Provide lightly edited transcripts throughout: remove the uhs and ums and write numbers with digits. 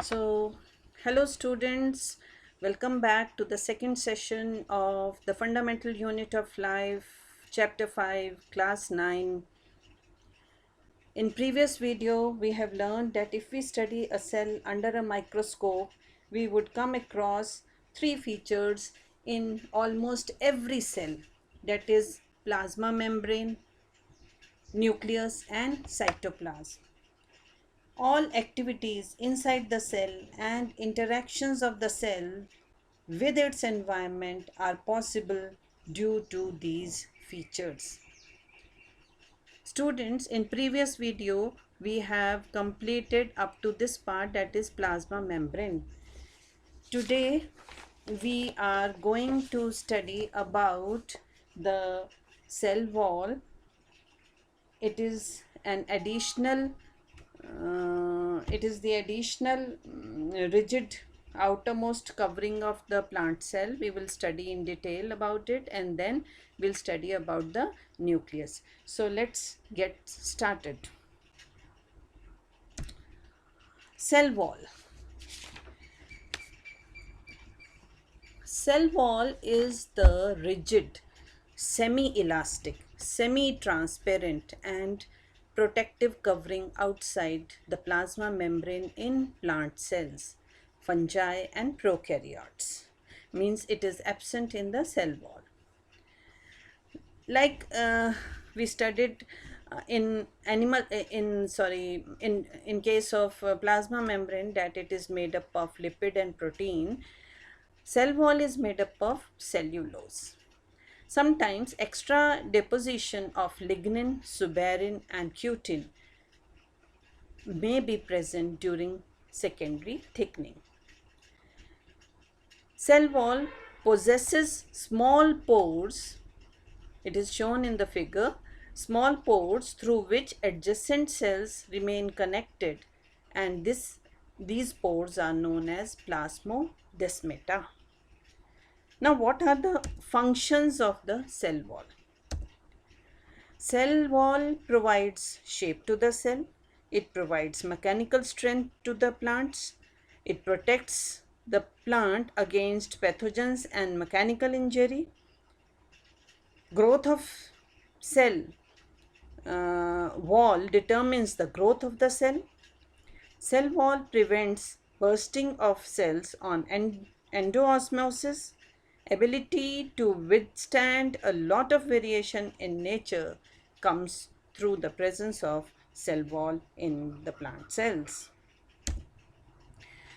So, hello students, welcome back to the second session of the Fundamental Unit of Life, Chapter 5, Class 9. In previous video, we have learned that if we study a cell under a microscope, we would come across three features in almost every cell, that is plasma membrane, nucleus and cytoplasm. All activities inside the cell and interactions of the cell with its environment are possible due to these features. Students, in previous video we have completed up to this part, that is plasma membrane. Today we are going to study about the cell wall. It is an additional it is the additional rigid outermost covering of the plant cell. We will study in detail about it, and then we'll study about the nucleus. So let's get started. Cell wall. Cell wall is the rigid, semi-elastic, semi-transparent and protective covering outside the plasma membrane in plant cells, fungi and prokaryotes. Means it is absent in the cell wall. Like we studied in case of plasma membrane, that it is made up of lipid and protein. Cell wall is made up of cellulose. Sometimes extra deposition of lignin, suberin and cutin may be present during secondary thickening. Cell wall possesses small pores. It is shown in the figure. Small pores through which adjacent cells remain connected, and these pores are known as plasmodesmata. Now, what are the functions of the cell wall? Cell wall provides shape to the cell. It provides mechanical strength to the plants. It protects the plant against pathogens and mechanical injury. Growth of cell wall determines the growth of the cell. Cell wall prevents bursting of cells on endoosmosis. Ability to withstand a lot of variation in nature comes through the presence of cell wall in the plant cells.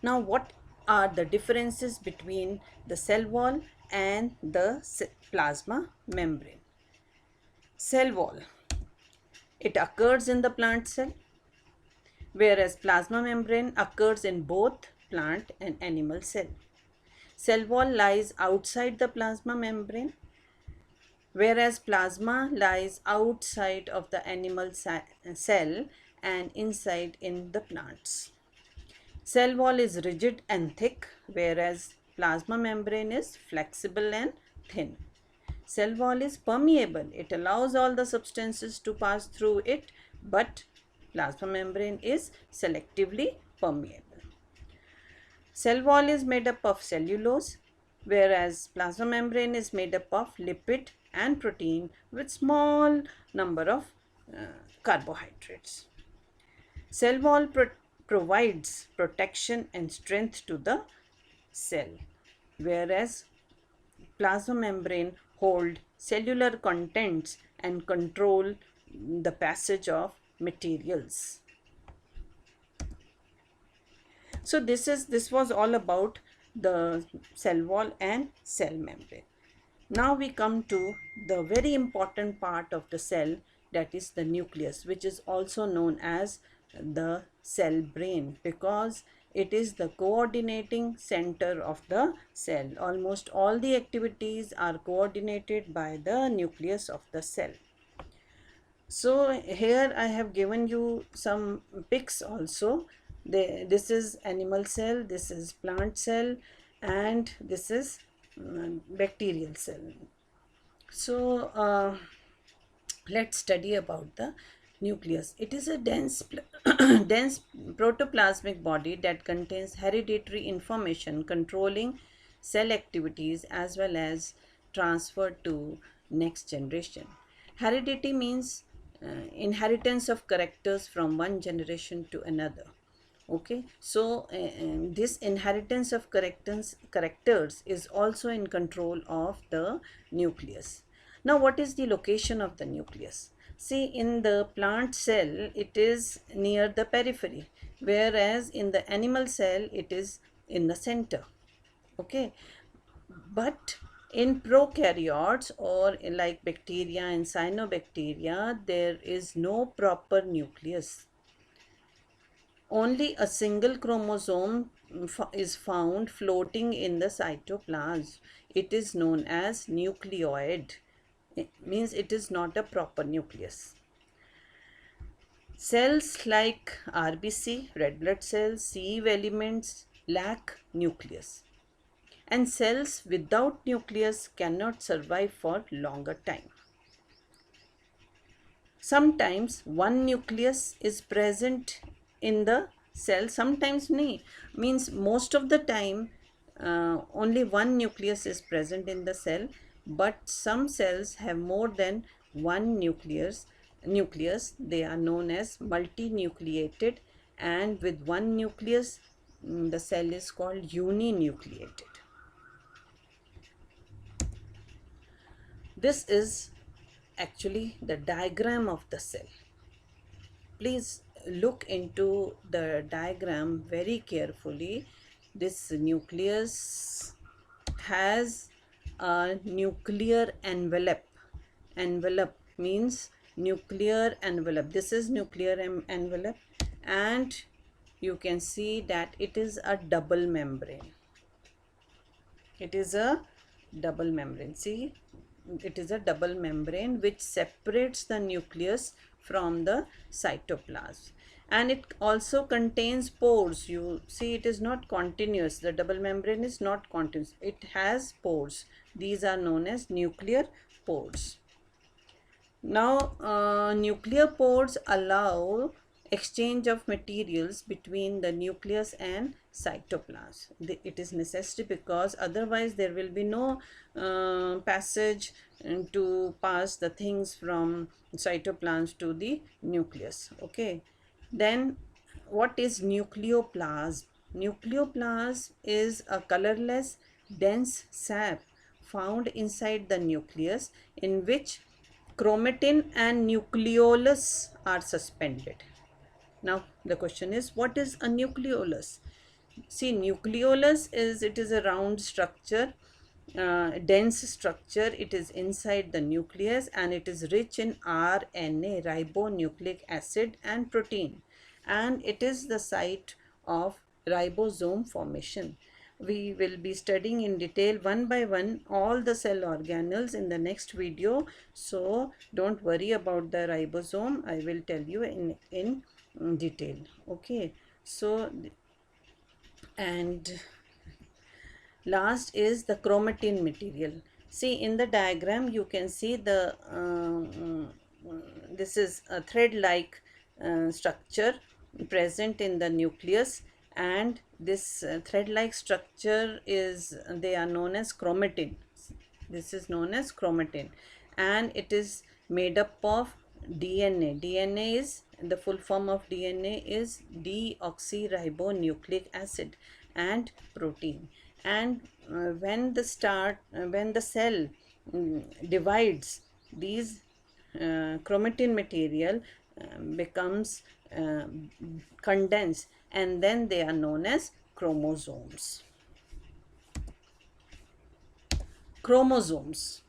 Now, what are the differences between the cell wall and the plasma membrane? Cell wall, it occurs in the plant cell, whereas plasma membrane occurs in both plant and animal cell. Cell wall lies outside the plasma membrane, whereas plasma lies outside of the animal cell and inside in the plants. Cell wall is rigid and thick, whereas plasma membrane is flexible and thin. Cell wall is permeable. It allows all the substances to pass through it, but plasma membrane is selectively permeable. Cell wall is made up of cellulose, whereas plasma membrane is made up of lipid and protein with small number of carbohydrates. Cell wall provides protection and strength to the cell, whereas plasma membrane hold cellular contents and control the passage of materials. So this was all about the cell wall and cell membrane. Now we come to the very important part of the cell, that is the nucleus, which is also known as the cell brain, because it is the coordinating center of the cell. Almost all the activities are coordinated by the nucleus of the cell. So here I have given you some pics also. This is animal cell, this is plant cell, and this is bacterial cell. So let's study about the Nucleus. It is a dense, dense protoplasmic body that contains hereditary information controlling cell activities as well as transfer to next generation. Heredity means inheritance of characters from one generation to another. Okay, so this inheritance of characters is also in control of the nucleus. Now, what is the location of the nucleus? See, in the plant cell it is near the periphery, whereas in the animal cell it is in the center. Okay, but in prokaryotes, or in like bacteria and cyanobacteria, there is no proper nucleus. Only a single chromosome is found floating in the cytoplasm. It is known as nucleoid. It means it is not a proper nucleus. Cells like RBC, red blood cells, sieve elements lack nucleus. And cells without nucleus cannot survive for longer time. Sometimes one nucleus is present in the cell, sometimes means most of the time only one nucleus is present in the cell, but some cells have more than one nucleus. They are known as multinucleated, and with one nucleus the cell is called uninucleated. This is actually the diagram of the cell. Please look into the diagram very carefully. This nucleus has a nuclear envelope. Envelope means nuclear envelope. This is nuclear envelope, and you can see that it is a double membrane. It is a double membrane. See, it is a double membrane which separates the nucleus from the cytoplasm, and it also contains pores. You see, it is not continuous. The double membrane is not continuous. It has pores. These are known as nuclear pores. Now, nuclear pores allow exchange of materials between the nucleus and cytoplasm. It is necessary because otherwise there will be no passage to pass the things from cytoplasm to the nucleus. Okay, then what is nucleoplasm? Nucleoplasm is a colorless dense sap found inside the nucleus, in which chromatin and nucleolus are suspended. Now the question is, what is a nucleolus? See, nucleolus is a round structure, dense structure. It is inside the nucleus and it is rich in RNA, ribonucleic acid, and protein, and it is the site of ribosome formation. We will be studying in detail one by one all the cell organelles in the next video, so don't worry about the ribosome. I will tell you in detail. Okay, so, and last is the chromatin material. See, in the diagram you can see the this is a thread like structure present in the nucleus, and this thread like structure they are known as chromatin. This is known as chromatin, and it is made up of DNA. DNA is, the full form of DNA is deoxyribonucleic acid and protein. And when the cell divides, these chromatin material becomes condensed, and then they are known as chromosomes. Chromosomes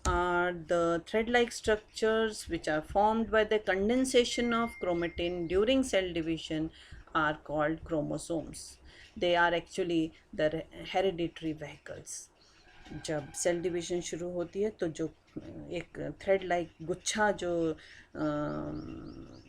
are the thread-like structures which are formed by the condensation of chromatin during cell division, are called chromosomes. They are actually the hereditary vehicles. जब cell division शुरू होती है तो जो एक thread like गुच्छा जो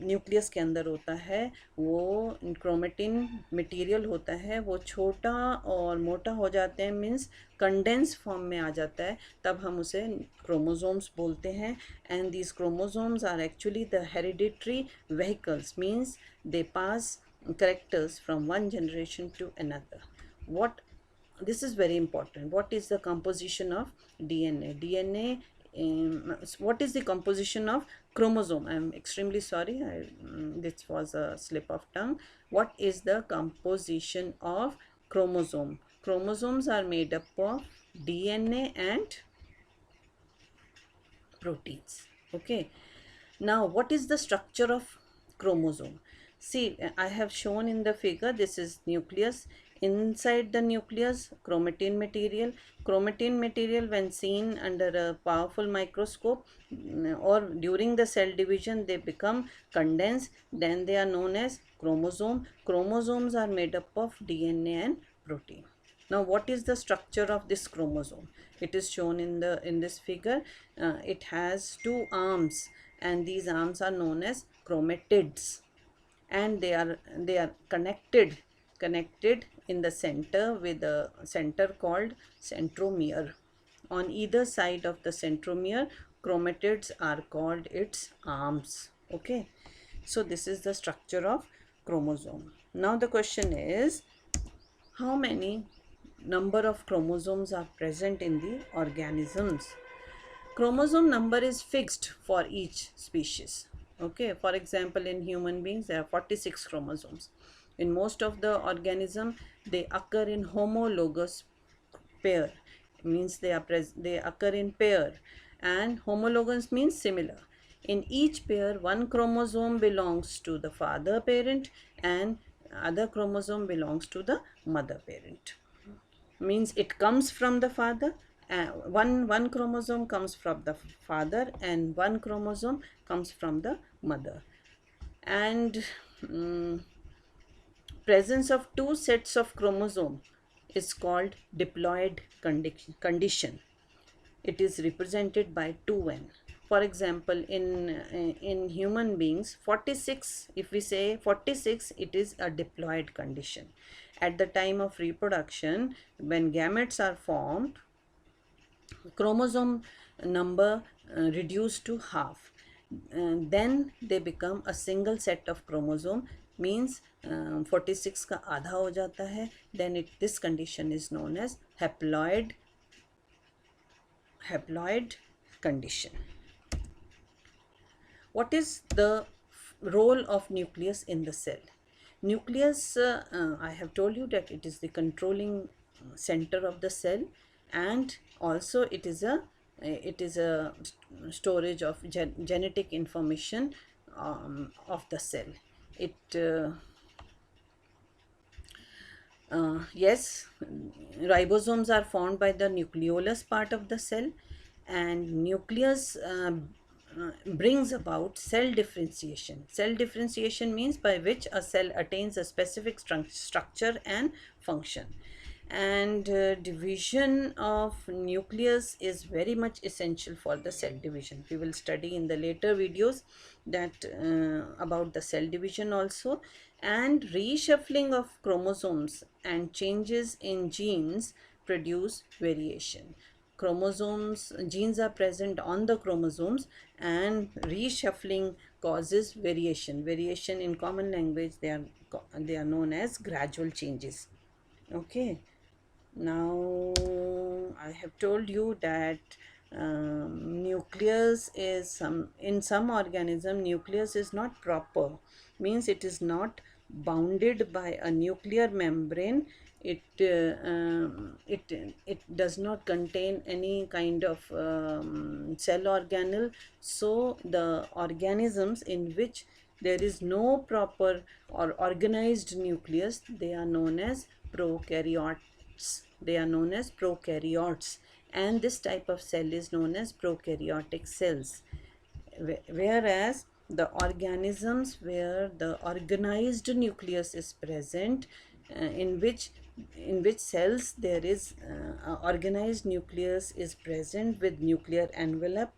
nucleus के अंदर होता है वो क्रोमेटिन मटेरियल होता है, वो छोटा और मोटा हो जाते हैं, मीन्स कंडेंस फॉर्म में आ जाता है, तब हम उसे क्रोमोसोम्स बोलते हैं. And these chromosomes are actually the hereditary vehicles, means they pass characters from one generation to another. What This is very important. What is the composition of DNA? What is the composition of chromosome? I am extremely sorry, this was a slip of tongue. What is the composition of chromosome? Chromosomes are made up of DNA and proteins. Okay, now what is the structure of chromosome? See, I have shown in the figure, this is nucleus. Inside the nucleus, chromatin material. Chromatin material, when seen under a powerful microscope or during the cell division, they become condensed. Then they are known as chromosome. Chromosomes are made up of DNA and protein. Now, what is the structure of this chromosome? It is shown in this figure. It has two arms, and these arms are known as chromatids, and they are connected in the center with a center called centromere. On either side of the centromere, chromatids are called its arms. Okay, so this is the structure of chromosome. Now the question is, how many number of chromosomes are present in the organisms? Chromosome number is fixed for each species. Okay, for example, in human beings there are 46 chromosomes. In most of the organism they occur in homologous pair, means they occur in pair, and homologous means similar. In each pair, one chromosome belongs to the father parent and other chromosome belongs to the mother parent. Means it comes from the father, one chromosome comes from the father and one chromosome comes from the mother. And presence of two sets of chromosome is called diploid condition. It is represented by 2n. For example, in human beings, 46, if we say 46, it is a diploid condition. At the time of reproduction, when gametes are formed, chromosome number reduced to half. Then they become a single set of chromosome, means 46 का आधा हो जाता है. Then this condition is known as haploid condition. What is the role of nucleus in the cell? Nucleus, I have told you that it is the controlling center of the cell, and also it is a storage of genetic information of the cell. Yes, ribosomes are formed by the nucleolus part of the cell, and nucleus brings about cell differentiation. Cell differentiation means by which a cell attains a specific structure and function. And division of nucleus is very much essential for the cell division. We will study in the later videos that about the cell division also. And reshuffling of chromosomes and changes in genes produce variation. Genes are present on the chromosomes, and reshuffling causes variation. In common language they are known as gradual changes. Okay, now I have told you that nucleus is in some organism nucleus is not proper, means it is not bounded by a nuclear membrane. It does not contain any kind of cell organelle. So the organisms in which there is no proper or organized nucleus, they are known as prokaryotes. And this type of cell is known as prokaryotic cells. Whereas the organisms where the organized nucleus is present, in which cells there is organized nucleus is present with nuclear envelope,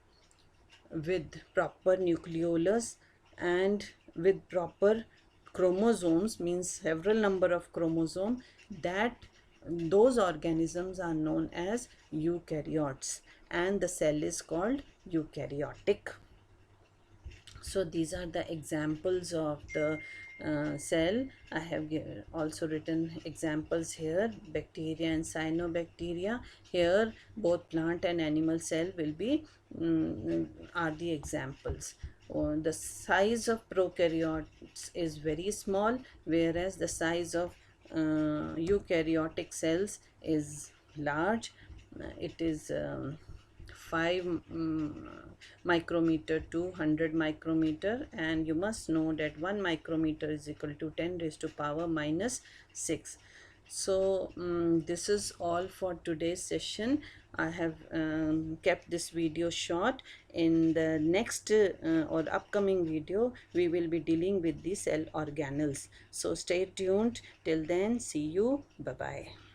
with proper nucleolus, and with proper chromosomes, means several number of chromosome, that those organisms are known as eukaryotes, and the cell is called eukaryotic. So these are the examples of the cell. I have also written examples here, bacteria and cyanobacteria. Here both plant and animal cell will be are the examples. The size of prokaryotes is very small, whereas the size of eukaryotic cells is large. It is 5 micrometer to 100 micrometer, and you must know that 1 micrometer is equal to 10 raised to power minus 6. So this is all for today's session. I have kept this video short. In the next or upcoming video, we will be dealing with the cell organelles. So stay tuned. Till then, see you. Bye bye.